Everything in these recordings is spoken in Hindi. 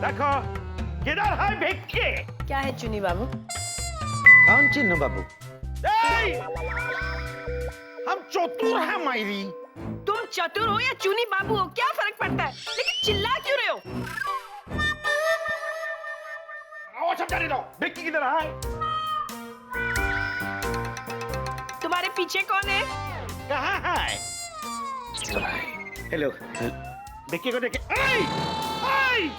देखो किधर है भिक्की? क्या है चुनी बाबू? कौन चिन्नू बाबू? हम चतुर हैं मायरी। तुम चतुर हो या चुनी बाबू हो, क्या फर्क पड़ता है? लेकिन चिल्ला क्यों रहे हो? आओ सब जाने दो। भिक्की किधर है? तुम्हारे पीछे कौन है? कहाँ है? हेलो। भिक्की को देखे। ऐ! ऐ!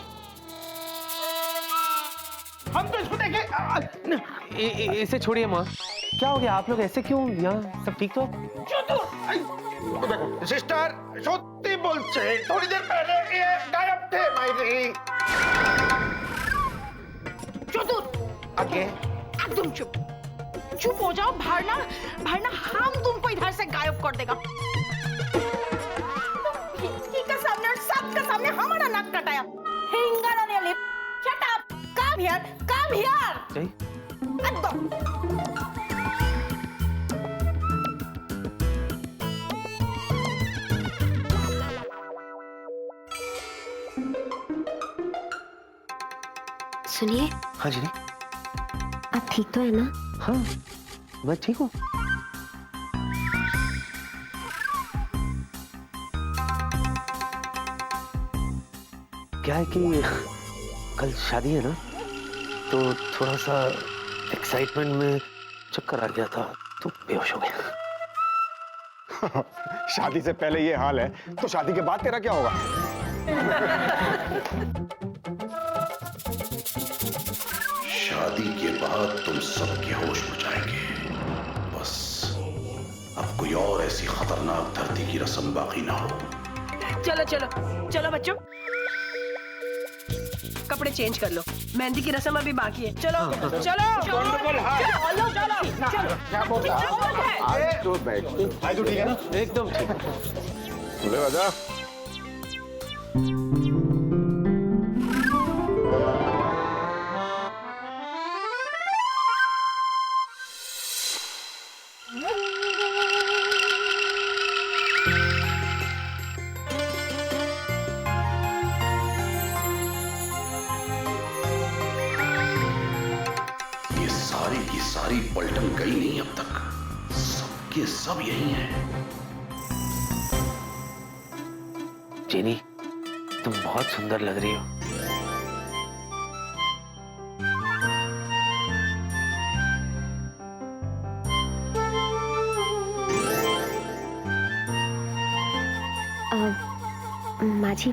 हम तो इसको देखे। इसे छोड़िए माँ। क्या हो गया? आप लोग ऐसे क्यों? यहाँ सब ठीक तो? देखो सिस्टर सत्य बोलছে थोड़ी देर पहले ये गायब थे मायरी। चतुर आगे एकदम चुप हो जाओ। भाड़ना हम तुमको इधर से गायब कर देगा। भिक्की का सामने और सबका सामने हमारा नाक कटाया। हिंगा ने lip shut up. Come here जय एकदम। सुनिए। हाँ जी। आप ठीक तो है ना? हाँ मैं ठीक हूँ। क्या है कि कल शादी है ना, तो थोड़ा सा एक्साइटमेंट में चक्कर आ गया था तो बेहोश हो गया। शादी से पहले ये हाल है तो शादी के बाद तेरा क्या होगा? शादी के बाद तुम सबके होश उड़ जाएंगे। बस अब कोई और ऐसी खतरनाक धरती की रस्म बाकी ना हो। चलो बच्चों, कपड़े चेंज कर लो। मेहंदी की रस्म अभी बाकी है। चलो आज तो बैठ आज तो ठीक है ना? एकदम ठीक। बोले राजा। सारी पलटन गई नहीं अब तक। सबके सब यही हैं। जेनी तुम बहुत सुंदर लग रही हो। माँ जी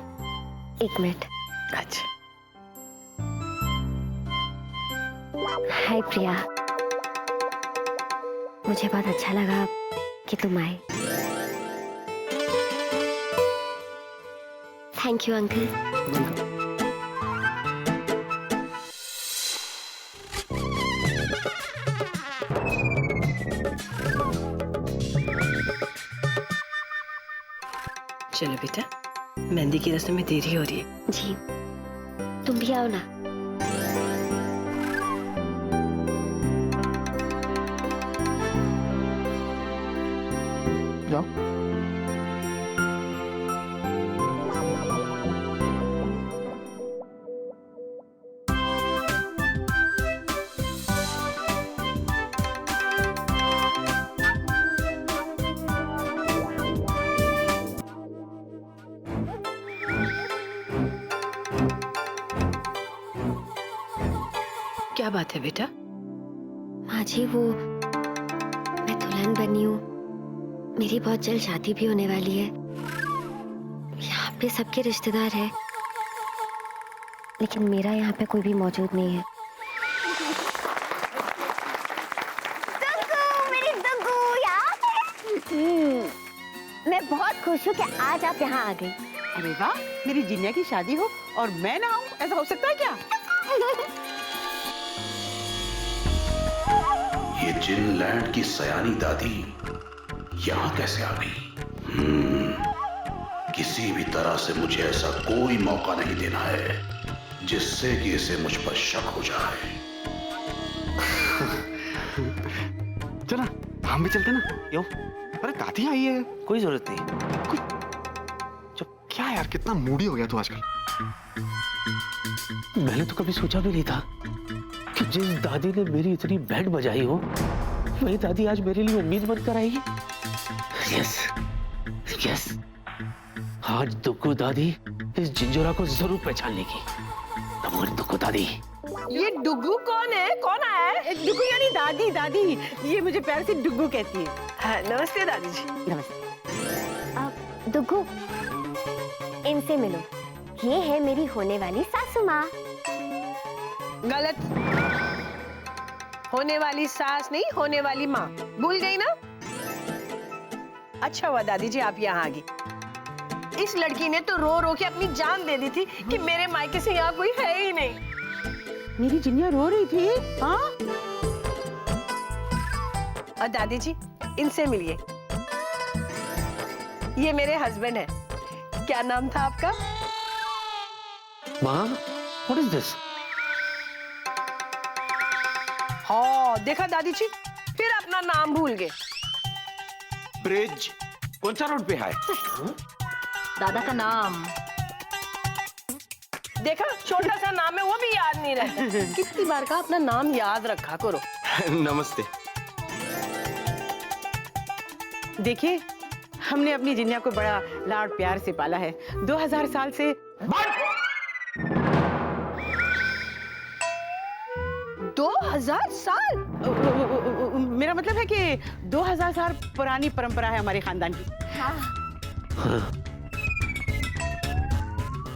एक मिनट। अच्छा। हाय प्रिया, मुझे बहुत अच्छा लगा कि तुम आए। Thank you uncle. चलो बेटा, मेहंदी की रस्म में देरी हो रही है। जी तुम भी आओ ना। जाओ। क्या बात है बेटा? माँ जी वो मैं दुल्हन बनी हूँ, मेरी बहुत जल्द शादी भी होने वाली है। यहाँ पे सबके रिश्तेदार हैं, लेकिन मेरा यहाँ पे कोई भी मौजूद नहीं है। मेरी दुगू यहाँ पे। मैं बहुत खुश हूँ कि आज आप यहाँ आ गई। अरे वाह, मेरी जिन्या की शादी हो और मैं ना आऊँ, ऐसा हो सकता है क्या? ये जिनलैंड की सयानी दादी यहाँ कैसे आ गई? किसी भी तरह से मुझे ऐसा कोई मौका नहीं देना है जिससे कि इसे मुझ पर शक हो जाए। चला हम भी चलते ना। क्यों? अरे दादी आई है। कोई जरूरत नहीं। क्या यार, कितना मूडी हो गया तू आजकल। मैंने तो कभी सोचा भी नहीं था कि जिस दादी ने मेरी इतनी बैंड बजाई हो वही दादी आज मेरे लिए उम्मीद बनकर आएगी। यस यस, आज दुग्गू दादी इस जिंजोरा को जरूर पहचान लेगी। कम ऑन दुग्गू दादी। ये डुगू कौन है? कौन आया है? डुगू यानी दादी। दादी ये मुझे प्यार से डुगू कहती है। नमस्ते दादी जी। नमस्ते। दुग्गू, इनसे मिलो, ये है मेरी होने वाली सासू माँ। गलत, होने वाली सास नहीं, होने वाली माँ। भूल गई ना? अच्छा हुआ दादी जी आप यहाँ आ गई। इस लड़की ने तो रो रो के अपनी जान दे दी थी कि मेरे मायके से यहाँ कोई है ही नहीं। मेरी जिन्निया रो रही थी। हाँ? और दादी जी इनसे मिलिए, ये मेरे हस्बैंड है। क्या नाम था आपका? माँ, व्हाट इज दिस? हाँ देखा दादी जी, फिर अपना नाम भूल गए। ब्रिज कौन सा रोड पे है? दादा का नाम देखा, छोटा सा नाम है वो भी याद नहीं रहता। कितनी बार का अपना नाम याद रखा करो। नमस्ते। देखिए, हमने अपनी जिन्निया को बड़ा लाड प्यार से पाला है। 2000 साल से। 2000 साल? मेरा मतलब है कि 2000 साल पुरानी परंपरा है हमारे खानदान की।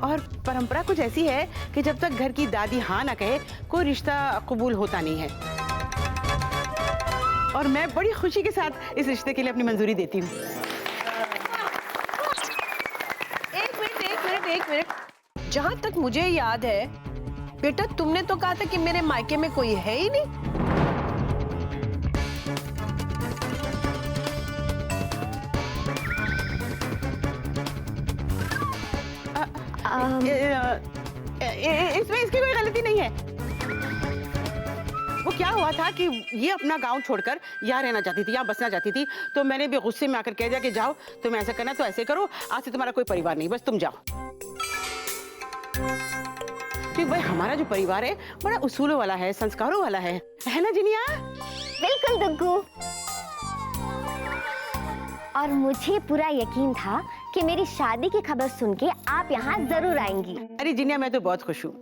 और परंपरा कुछ ऐसी है कि जब तक घर की दादी हाँ ना कहे कोई रिश्ता कबूल होता नहीं है। और मैं बड़ी खुशी के साथ इस रिश्ते के लिए अपनी मंजूरी देती हूँ। एक मिनट, जहाँ तक मुझे याद है बेटा, तुमने तो कहा था कि मेरे मायके में कोई है ही नहीं। इसमें इसकी कोई गलती नहीं है। वो क्या हुआ था कि ये अपना गांव छोड़कर यहाँ रहना चाहती थी, यहाँ बसना चाहती थी। तो मैंने भी गुस्से में आकर कह दिया कि जाओ, तुम्हें ऐसा करना तो ऐसे करो, आज से तुम्हारा कोई परिवार नहीं, बस तुम जाओ। क्योंकि भाई हमारा जो परिवार है बड़ा उसूलों वाला है, संस्कारों वाला है ना जिनिया? बिल्कुल दुग्गू। और मुझे पूरा यकीन था कि मेरी शादी की खबर सुन के आप यहाँ जरूर आएंगी। अरे जिनिया, मैं तो बहुत खुश हूँ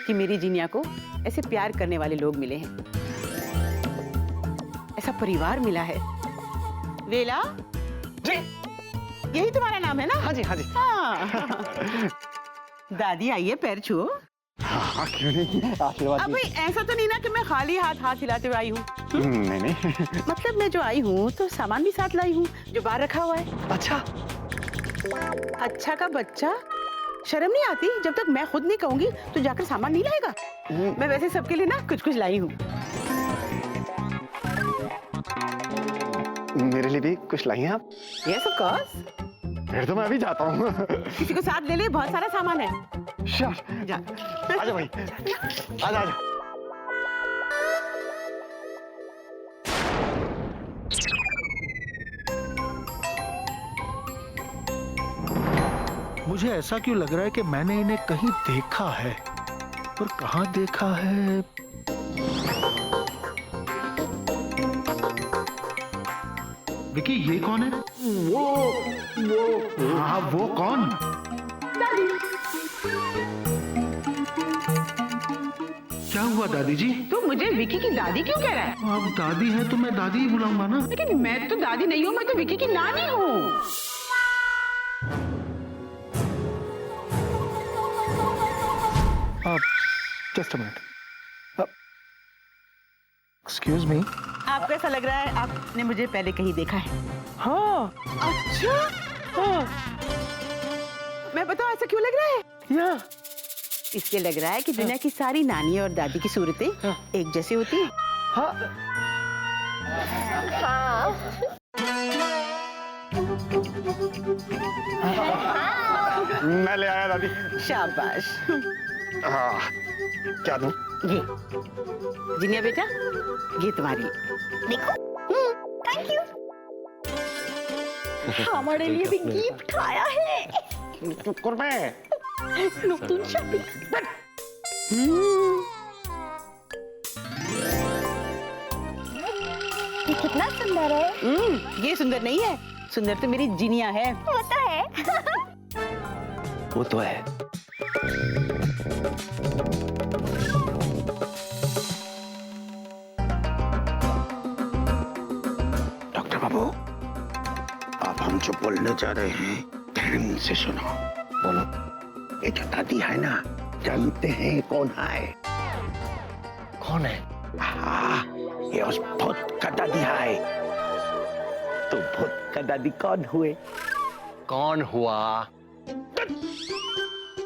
कि मेरी जिनिया को ऐसे प्यार करने वाले लोग मिले हैं, ऐसा परिवार मिला है। वेला जी, यही तुम्हारा नाम है ना? हाँ जी हाँ जी। हाँ। दादी आइए, पैर छुओ। हाँ क्यों नहीं, आशीर्वाद अब भाई ऐसा तो नहीं ना कि मैं खाली हाथ हिलाते हुए आई हूँ। नहीं नहीं। मतलब मैं जो आई हूँ तो सामान भी साथ लाई हूँ जो बाहर रखा हुआ है। अच्छा, अच्छा का बच्चा, शर्म नहीं आती? जब तक मैं खुद नहीं कहूंगी तो जाकर सामान नहीं लाएगा। मैं वैसे सबके लिए ना कुछ कुछ लाई हूँ। मेरे लिए भी कुछ लाई हैं आप? Yes of course. फिर तो मैं अभी जाता हूँ। किसी को साथ ले ले, बहुत सारा सामान है। श्योर। जा। आजा भाई, आजा आजा। मुझे ऐसा क्यों लग रहा है कि मैंने इन्हें कहीं देखा है, पर कहाँ देखा है? विकी, ये कौन है? वो हाँ, वो कौन? क्या हुआ दादी जी? तो मुझे विकी की दादी क्यों कह रहा है? आप दादी है तो मैं दादी ही बुलाऊंगा ना। लेकिन मैं तो दादी नहीं हूँ, मैं तो विकी की नानी हूँ। Just a minute. Excuse me. आपको ऐसा लग रहा है आपने मुझे पहले कहीं देखा है? हाँ। अच्छा। हाँ। मैं बताऊं ऐसा क्यों लग रहा है? या इसलिए लग रहा है कि दुनिया की सारी नानी और दादी की सूरतें एक जैसी होती हैं। हाँ। मैं ले आया दादी। शाबाश। हाँ, क्या दूं? ये जिनिया बेटा, ये तुम्हारी। देखो, थैंक यू। हमारे लिए भी गिफ्ट आया है। कुर्बे, নতুন শাড়ি। ये कितना सुंदर है। ये सुंदर नहीं है, सुंदर तो मेरी जिनिया है। वो तो है। वो तो है। डॉक्टर बाबू, अब हम जो बोलने जा रहे हैं ध्यान से सुनो। बोलो। ये जो दादी है ना, जानते हैं कौन है? कौन है? ये उस भूत का दादी है। तो भूत का दादी कौन हुए? कौन हुआ?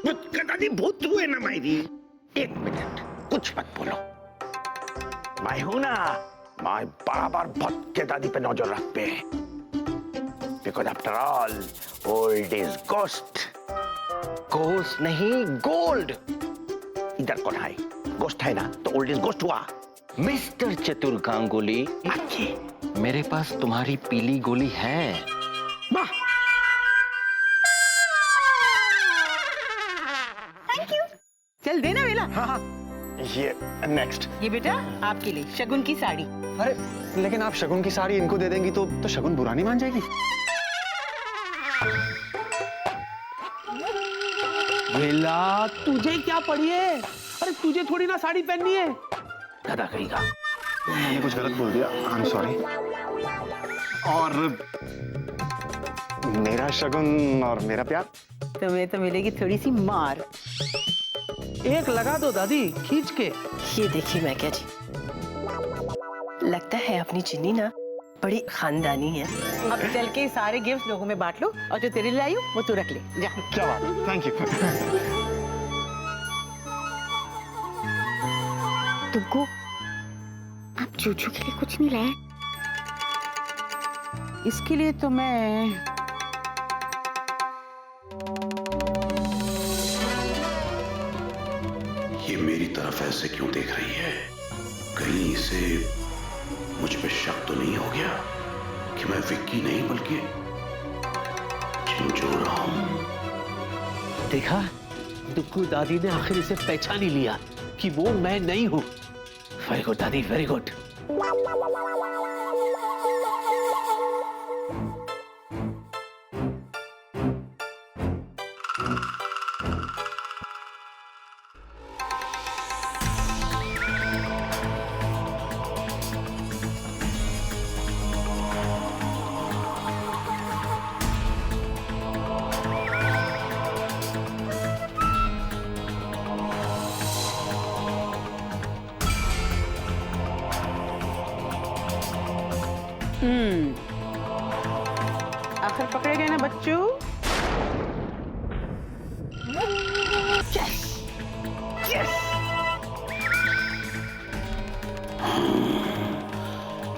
भूत का दादी भूत हुए ना मेरी। एक मिनट, कुछ मत बोलो। मैं हूं ना, मैं बराबर भूत के दादी पे नजर रखते हैं। Because after all, old is ghost. Ghost नहीं, gold. इधर कौन है? Ghost है ना, तो old is ghost हुआ। मिस्टर चतुर गांगुली, अच्छी। मेरे पास तुम्हारी पीली गोली है। वाह। Thank you. चल देना वेला। हाँ, ये नेक्स्ट। ये बेटा आपके लिए शगुन की साड़ी। अरे लेकिन आप शगुन की साड़ी इनको दे देंगी तो शगुन बुरा नहीं मान जाएगी? वेला, तुझे क्या पड़ी है? अरे तुझे थोड़ी ना साड़ी पहननी है। दादा कहेगा। मैंने कुछ गलत बोल दिया, आई एम सॉरी। और मेरा शगुन और मेरा प्यार तुम्हें तो मिलेगी थोड़ी सी मार। एक लगा दो दादी, खींच के। ये देखिए मैं क्या जी, लगता है अपनी जिन्नी ना बड़ी खानदानी है। अब चल के सारे गिफ्ट लोगों में बांट लो और जो तेरे लिए लाई हूँ वो तू रख ले जा। क्या बात, थैंक यू। तुमको आप चूचू के लिए कुछ नहीं लाए? इसके लिए तो मैं ये मेरी तरफ ऐसे क्यों देख रही है? कहीं इसे मुझ पे शक तो नहीं हो गया कि मैं विक्की नहीं बल्कि चिंजो रहा हूं? देखा, दुक्कू दादी ने आखिर इसे पहचान ही लिया कि वो मैं नहीं हूं। वेरी गुड दादी, वेरी गुड। आखिर पकड़े गए ना बच्चों।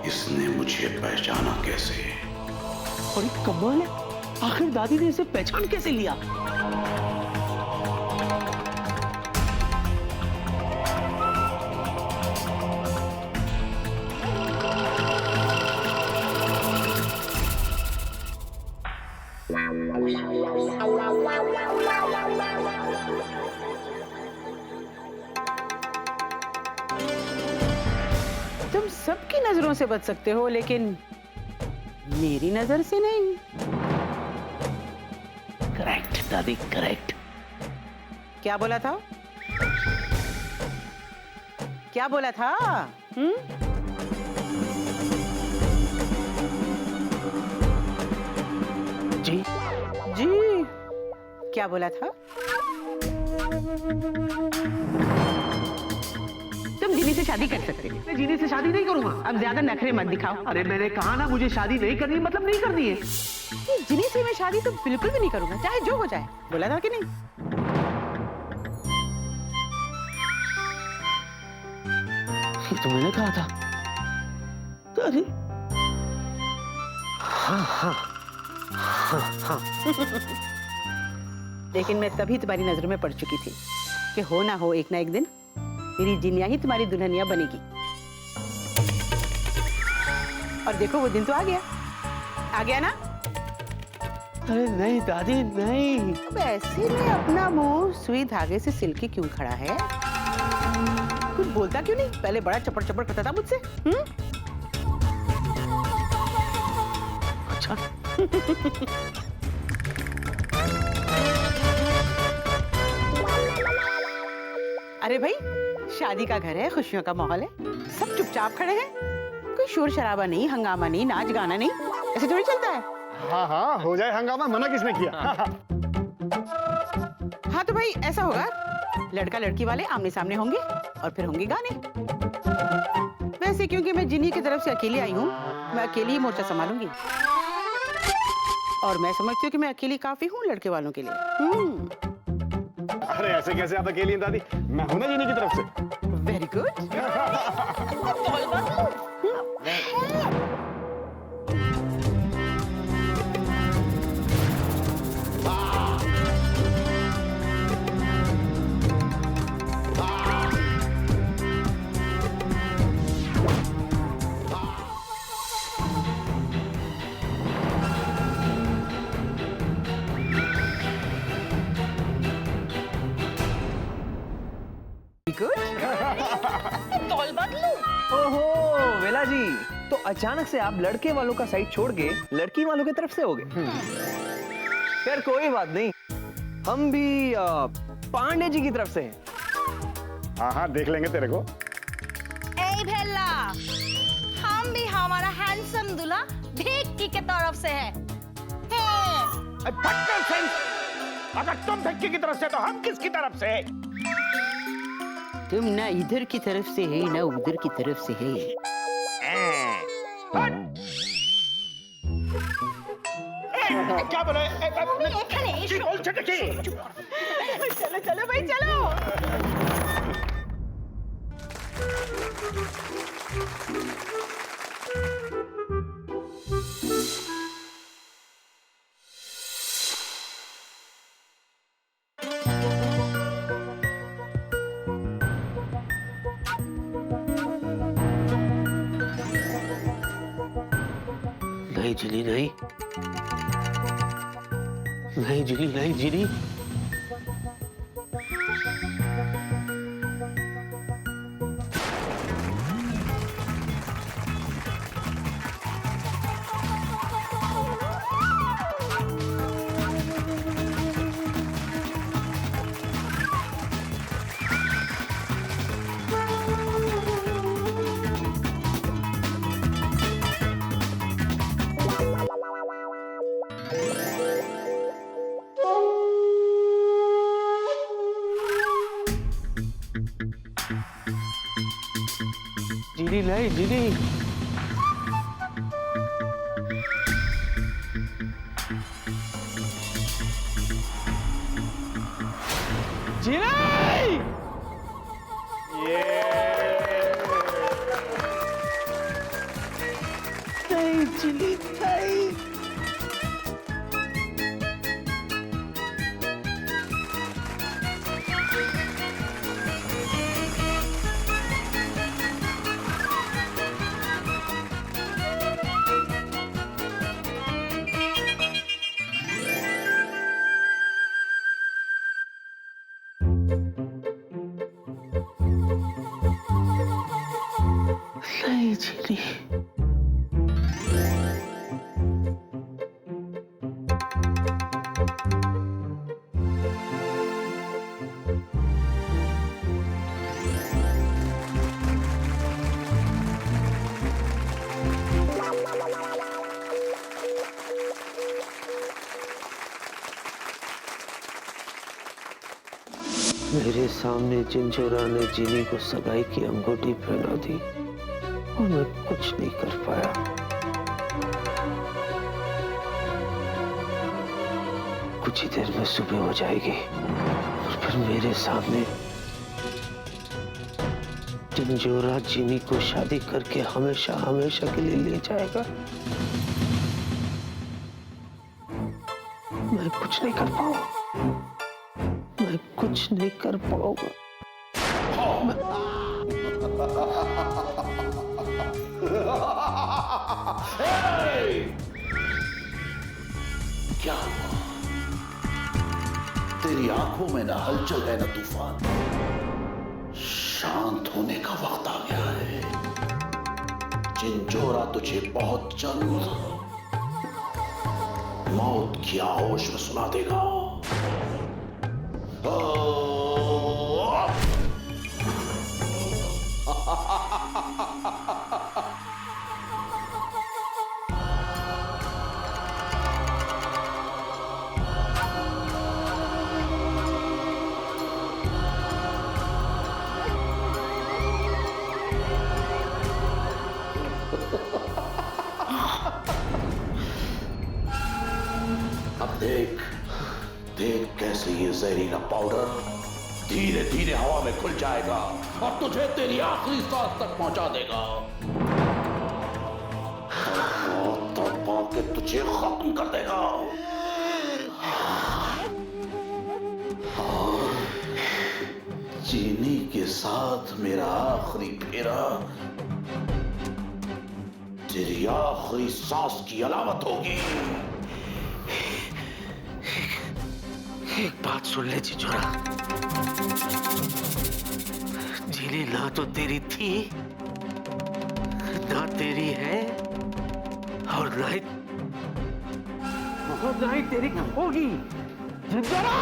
इसने मुझे पहचाना कैसे? बड़ी कमाल है, आखिर दादी ने इसे पहचान कैसे लिया? तुम सबकी नजरों से बच सकते हो लेकिन मेरी नजर से नहीं। करेक्ट दादी, करेक्ट। क्या बोला था? क्या बोला था? जी जी क्या बोला था? तुम जिनी से शादी कर सकते हो। मैं जीने से शादी नहीं करूंगा। अब ज्यादा नखरे मत दिखाओ। अरे मैंने कहा ना, मुझे शादी नहीं करनी, मतलब नहीं करनी है। जिनी से मैं शादी तो बिल्कुल भी नहीं करूंगा, चाहे जो हो जाए। बोला था कि नहीं? ये तो मैंने कहा था। अरे हाँ हाँ हाँ हाँ। लेकिन मैं तभी तुम्हारी नजरों में पड़ चुकी थी कि हो ना हो एक ना एक दिन मेरी जिनिया ही तुम्हारी दुल्हनिया बनेगी। और देखो वो दिन तो आ गया ना। अरे नहीं दादी नहीं। वैसे में अपना मुंह सुई धागे से सिल के क्यों खड़ा है? कुछ बोलता क्यों नहीं? पहले बड़ा चपड़ चपड़ करता था मुझसे। अच्छा अरे भाई, शादी का घर है, खुशियों का माहौल है, सब चुपचाप खड़े हैं। कोई शोर शराबा नहीं, हंगामा नहीं, नाच गाना नहीं, ऐसे थोड़ी चलता है। हाँ हाँ हो जाए हंगामा, मना किसने किया? हाँ तो भाई ऐसा होगा, लड़का लड़की वाले आमने सामने होंगे और फिर होंगे गाने। वैसे क्योंकि मैं जिन्हीं की तरफ से अकेली आई हूँ, मैं अकेली ही मोर्चा संभालूंगी। और मैं समझती हूँ कि मैं अकेली काफी हूँ लड़के वालों के लिए। अरे ऐसे कैसे आप अकेली हैं दादी? मैं हूं ना जिन्हीं की तरफ से। Very good. ओहो वेला जी, तो अचानक से आप लड़के वालों का साइड छोड़ के लड़की वालों की तरफ से हो गए। यार कोई बात नहीं, हम भी पांडे जी की तरफ से हैं। हाँ हाँ देख लेंगे तेरे को। ए भेला, हम भी हमारा हैंडसम दूल्हा भिक्की के तरफ से है। अगर तुम भिक्की की तरफ से तो हम किसकी तरफ से? तुम ना इधर की तरफ से है ना उधर की तरफ से है। क्या बोले? चलो चलो भाई चलो। नहीं जिनी नहीं, नहीं जिनी नहीं जिनी। जिनी नहीं जिनी। जिनी! नहीं जिनी नहीं। नहीं जिनी। मेरे सामने चिंचोरा ने जिनी को सगाई की अंगूठी पहना दी और मैं कुछ नहीं कर पाया। कुछ ही देर में सुबह हो जाएगी और फिर मेरे सामने चिंचोरा जिनी को शादी करके हमेशा हमेशा के लिए ले जाएगा। मैं कुछ नहीं कर पाऊंगा, मैं कुछ नहीं कर पाऊंगा। क्या हुआ? तेरी आंखों में ना हलचल है ना तूफान। शांत होने का वक्त आ गया है। चिंचोरा तुझे बहुत जल्द मौत की आहोश में सुला देगा। अब देख देख कैसे ये जहरीला पाउडर धीरे धीरे हवा में खुल जाएगा और तुझे तेरी आखिरी सांस तक पहुंचा देगा। तड़पा के तुझे खत्म कर देगा। और चीनी के साथ मेरा आखिरी फेरा तेरी आखिरी सांस की अलामत होगी। एक बात सुन ले चिंचोरा, झीली ना तो तेरी थी ना तेरी है और ना ही तेरी होगी। चिंचोरा!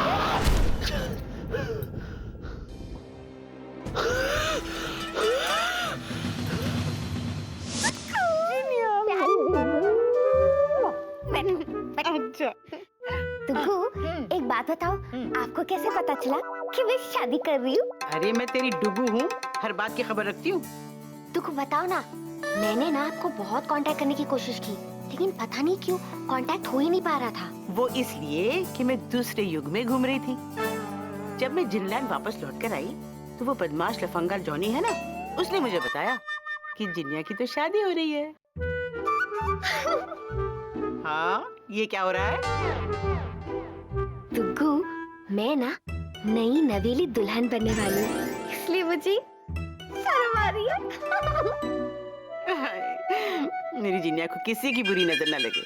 तुगु, एक बात बताओ, आपको कैसे पता चला कि मैं शादी कर रही हूँ? अरे मैं तेरी डुगू हूँ, हर बात की खबर रखती हूँ। तुगु बताओ ना, मैंने ना आपको बहुत कांटेक्ट करने की कोशिश की, लेकिन पता नहीं क्यों कांटेक्ट हो ही नहीं पा रहा था। वो इसलिए कि मैं दूसरे युग में घूम रही थी। जब मैं जिनलैंड वापस लौट कर आई तो वो बदमाश लफंगा जॉनी है ना, उसने मुझे बताया कि जिनिया की तो शादी हो रही है। हाँ, ये क्या हो रहा है? तुगु, मैं ना नई नवेली दुल्हन बनने वाली हूँ, इसलिए मुझे शर्म आ रही है। मेरी जिनिया को किसी की बुरी नजर न लगे।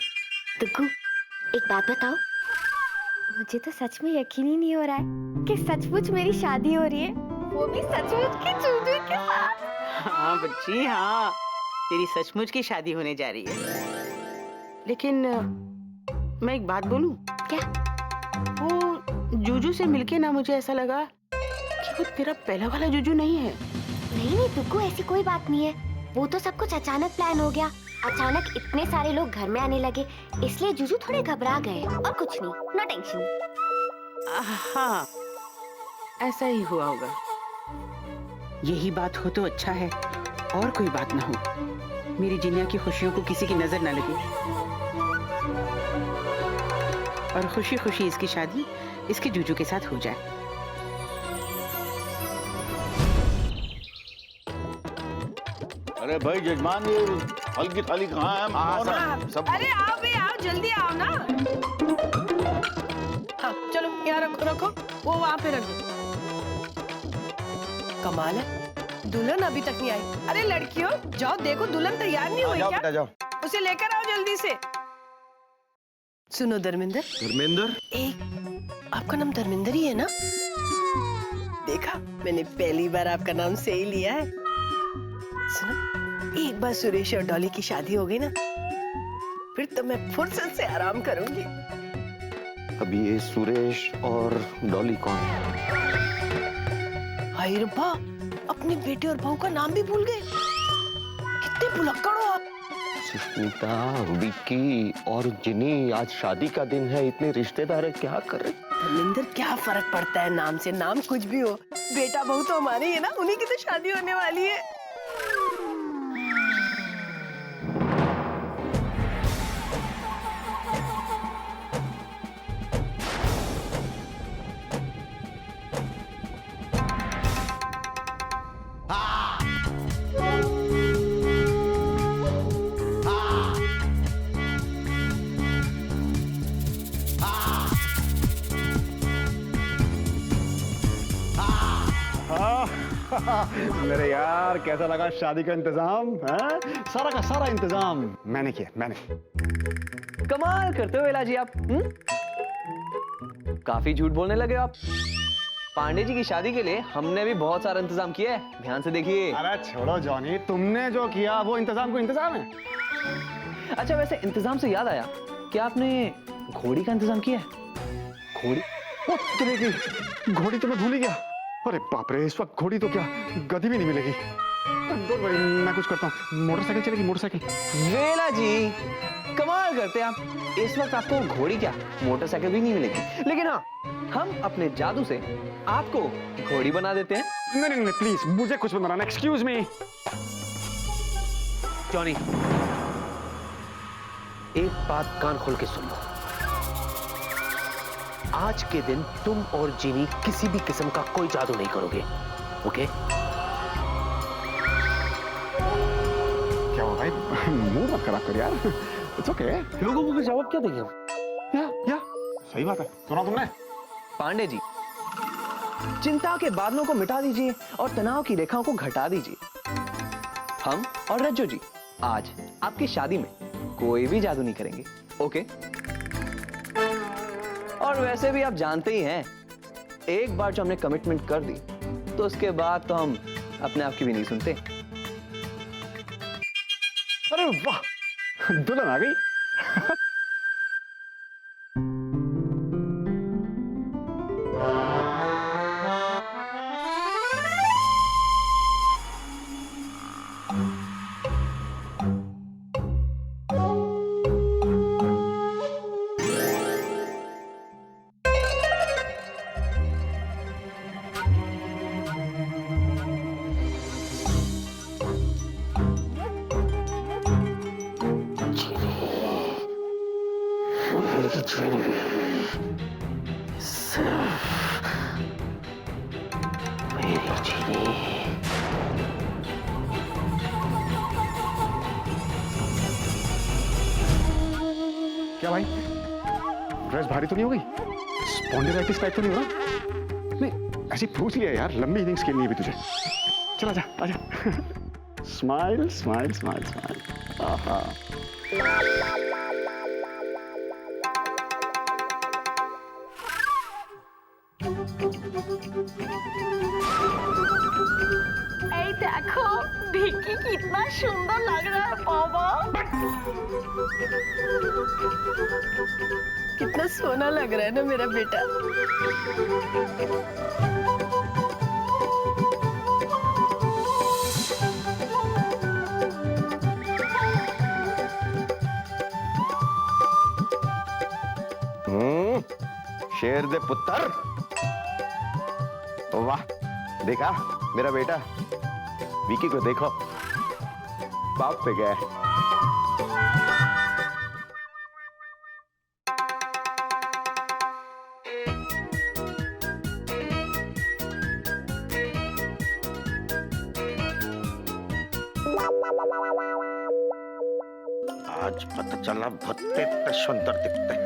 तुगु, एक बात बताओ, मुझे तो सच में यकीन ही नहीं हो रहा है कि सचमुच मेरी शादी हो रही है, वो भी सचमुच की चूजू के साथ। हाँ बच्ची, हाँ, तेरी सचमुच की शादी होने जा रही है। लेकिन मैं एक बात बोलूं? क्या? वो जूजू से मिलके ना मुझे ऐसा लगा कि वो तेरा पहला वाला जूजू नहीं है। नहीं तुगु, ऐसी कोई बात नहीं है, वो तो सब कुछ अचानक प्लान हो गया। अचानक इतने सारे लोग घर में आने लगे, इसलिए जूजू थोड़े घबरा गए, और कुछ नहीं, नो टेंशन। हाँ, ऐसा ही हुआ होगा। यही बात हो तो अच्छा है, और कोई बात ना हो, मेरी जिनिया की खुशियों को किसी की नजर ना लगे, और खुशी खुशी इसकी शादी इसके जूजू के साथ हो जाए। अरे भाई जजमान, ये फल की थाली कहाँ है? सब अरे आओ भी आओ, जल्दी आओ ना। हाँ चलो, यहाँ रखो रखो, वो वहाँ पे रख दो। कमाल है, दुल्हन अभी तक नहीं आई। अरे लड़कियों, जाओ देखो दुल्हन तैयार नहीं हुई क्या? जाओ। उसे लेकर आओ जल्दी से। सुनो धर्मेंद्र। धर्मेंद्र? एक, आपका नाम धर्मेंद्र ही है ना? देखा, मैंने पहली बार आपका नाम सही लिया है। सुनो, एक बार सुरेश और डॉली की शादी हो गई ना, फिर तो मैं फुर्सत से आराम करूंगी। अभी ये सुरेश और डॉली कौन? हाय रब्बा, अपने बेटे और बहू का नाम भी भूल गए। कितने भुलक्कड़ हो आप। सुष्मिता, विक्की और जिनी, आज शादी का दिन है, इतने रिश्तेदार है, क्या करे? धर्मेंद्र, क्या फर्क पड़ता है नाम से? नाम कुछ भी हो, बेटा बहू तो हमारे ही है ना, उन्हीं की तो शादी होने वाली है। मेरे यार, कैसा लगा शादी का इंतजाम? सारा का सारा इंतजाम मैंने किया, मैंने। कमाल करते हो वेला जी आप। काफी झूठ बोलने लगे हो आप। पांडे जी की शादी के लिए हमने भी बहुत सारा इंतजाम किया है, ध्यान से देखिए। अरे छोड़ो जॉनी, तुमने जो किया वो इंतजाम को इंतजाम है। अच्छा वैसे इंतजाम से याद आया, क्या आपने घोड़ी का इंतजाम किया है? घोड़ी? ओ, चलेगी घोड़ी तो मैं भूल ही गया। अरे बाप रे, इस वक्त घोड़ी तो क्या गधी भी नहीं मिलेगी। डोंट वरी, मैं कुछ करता हूँ। मोटरसाइकिल चलेगी, मोटरसाइकिल। वेला जी कमाल करते हैं आप। इस वक्त आपको घोड़ी क्या मोटरसाइकिल भी नहीं मिलेगी, लेकिन हाँ हम अपने जादू से आपको घोड़ी बना देते हैं। नहीं नहीं नहीं प्लीज, मुझे कुछ बनाना। एक्सक्यूज मी जॉनी, एक बात कान खोल के सुन लो। आज के दिन तुम और जीनी किसी भी किस्म का कोई जादू नहीं करोगे, ओके? क्या हुआ भाई, मुंह मत खराब कर यार। It's okay. लोगों को जवाब क्या देंगे हम? या सही बात है, सुना तुमने? पांडे जी चिंता के बादलों को मिटा दीजिए और तनाव की रेखाओं को घटा दीजिए। हम और रज्जो जी आज आपकी शादी में कोई भी जादू नहीं करेंगे, ओके? और वैसे भी आप जानते ही हैं, एक बार जो हमने कमिटमेंट कर दी तो उसके बाद तो हम अपने आप की भी नहीं सुनते। अरे वाह, दुल्हन आ गई। क्या भाई, ड्रेस भारी तो नहीं हो गई? स्पॉन्डिलाइटिस टाइप तो नहीं हो रहा? नहीं ऐसे पूछ लिया यार, लंबी इनिंग्स खेलनी है भी तुझे। चल आजा आजा। Smile smile smile smile. आहा। ऐ देखो विक्की कितना सुंदर लग रहा है बाबा। कितना सोना लग रहा है ना मेरा बेटा। शेर दे पुत्र, वाह देखा मेरा बेटा। विकी को देखो, बाप पे गया है। आज पता चला भत्ते इतने सुंदर दिखते हैं।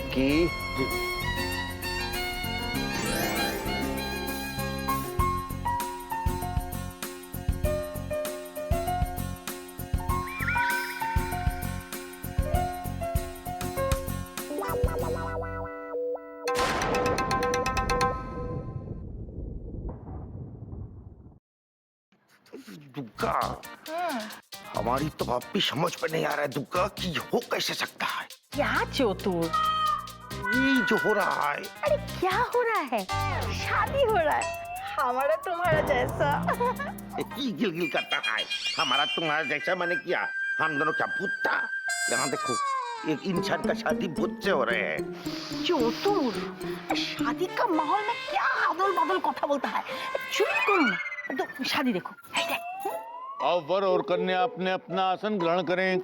विकी दुग्गा, हमारी तो अब भी समझ में नहीं आ रहा है दुग्गा कि हो कैसे सकता है। क्या चोतुर, ये जो हो रहा है। अरे क्या हो रहा है? शादी हो रहा है हमारा तुम्हारा जैसा। ये गिल करता है, हमारा तुम्हारा जैसा मैंने किया। हम दोनों क्या भूत था? यहाँ देखो, एक इंसान का शादी भूत से हो रहे हैं। चोतुर, शादी का माहौल में क्या आदल बदल कथा बोलता है। चुप करो ना, तो शादी देखो। अब वर और कन्या अपने अपना आसन ग्रहण करें।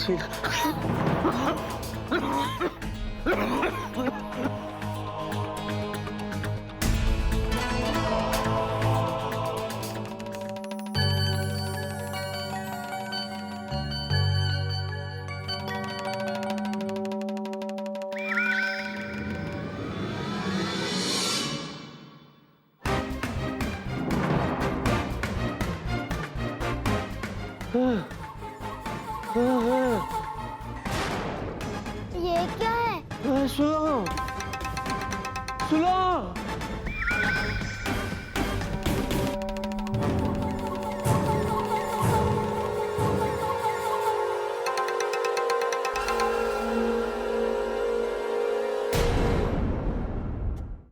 फील। ये क्या है? सुनो सुनो